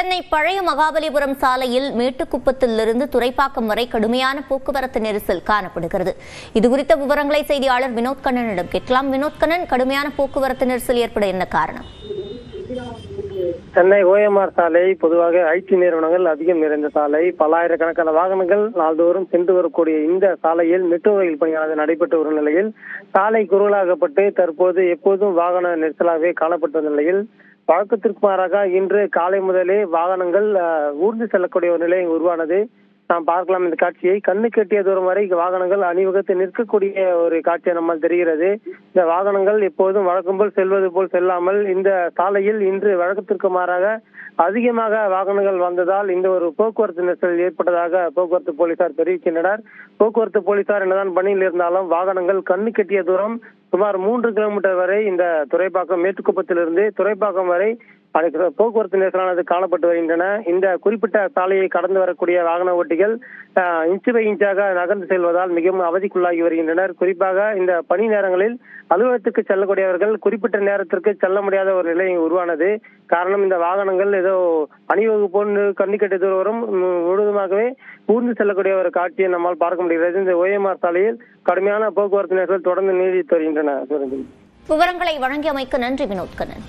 சென்னை பழைய மகாபலிபுரம் சாலையில் மேட்டுக்குப்பத்திலிருந்து துறைப்பாக்கம் வரை கடுமையான போக்குவரத்து நெரிசல் காணப்படுகிறது. இதுகுறித்த விவரங்களை செய்தியாளர் வினோத் கண்ணனிடம் கேட்கலாம். வினோத் கண்ணன், கடுமையான போக்குவரத்து நெரிசல் ஏற்பட என்ன காரணம்? சென்னை ஓஎம்ஆர் சாலை பொதுவாக ஐடி நிறுவனங்கள் அதிகம் நிறைந்த சாலை. பல்லாயிரக்கணக்கான வாகனங்கள் நாள்தோறும் சென்று வரக்கூடிய இந்த சாலையில் மெட்ரோ ரயில் பணியானது நடைபெற்று வரும் நிலையில் சாலை குறுகலாக்கப்பட்டு தற்போது எப்போதும் வாகன நெரிசலாகவே காணப்பட்ட நிலையில் வழக்கத்திற்கு மாறாக இன்று காலை முதலே வாகனங்கள் ஊர்ந்து செல்லக்கூடிய ஒரு நிலை உருவானது. நாம் பார்க்கலாம் இந்த காட்சியை. கண்ணு கெட்டிய தூரம் வரை வாகனங்கள் அணிவகுத்து நிற்கக்கூடிய ஒரு காட்சியை நம்மால் தெரிகிறது. இந்த வாகனங்கள் எப்போதும் வழக்கம் போல் செல்வது போல் செல்லாமல் இந்த சாலையில் இன்று வழக்கத்திற்கு மாறாக அதிகமாக வாகனங்கள் வந்ததால் இந்த ஒரு போக்குவரத்து நெரிசல் ஏற்பட்டதாக போக்குவரத்து போலீசார் தெரிவிக்கின்றனர். போக்குவரத்து போலீசார் என்னதான் பணியில் இருந்தாலும் வாகனங்கள் கண்ணு கெட்டிய தூரம் சுமார் 3 கிலோமீட்டர் வரை இந்த துறைப்பாக்கம் மேட்டுக்குப்பத்திலிருந்து துறைப்பாக்கம் வரை போக்குவரத்து நெரிசலானது காணப்பட்டு வருகின்றன. இந்த குறிப்பிட்ட சாலையை கடந்து வரக்கூடிய வாகன ஓட்டிகள் இன்ச்சு பை இன்ச்சாக நகர்ந்து செல்வதால் மிகவும் அவதிக்குள்ளாகி வருகின்றனர். குறிப்பாக இந்த பணி நேரங்களில் அலுவலகத்துக்கு செல்லக்கூடியவர்கள் குறிப்பிட்ட நேரத்திற்கு செல்ல முடியாத ஒரு நிலை உருவானது. காரணம், இந்த வாகனங்கள் ஏதோ அணிவகுப்பு கண்ணிக்கட்டு தூரம் முழுவதுமாகவே ஊர்ந்து செல்லக்கூடிய ஒரு காட்சியை நம்மால் பார்க்க முடிகிறது. இந்த ஓஎம்ஆர் சாலையில் கடுமையான போக்குவரத்து நெரிசல் தொடர்ந்து நீடித்து வருகின்றன. விவரங்களை வழங்கியமைக்கு நன்றி வினோத் கண்ணன்.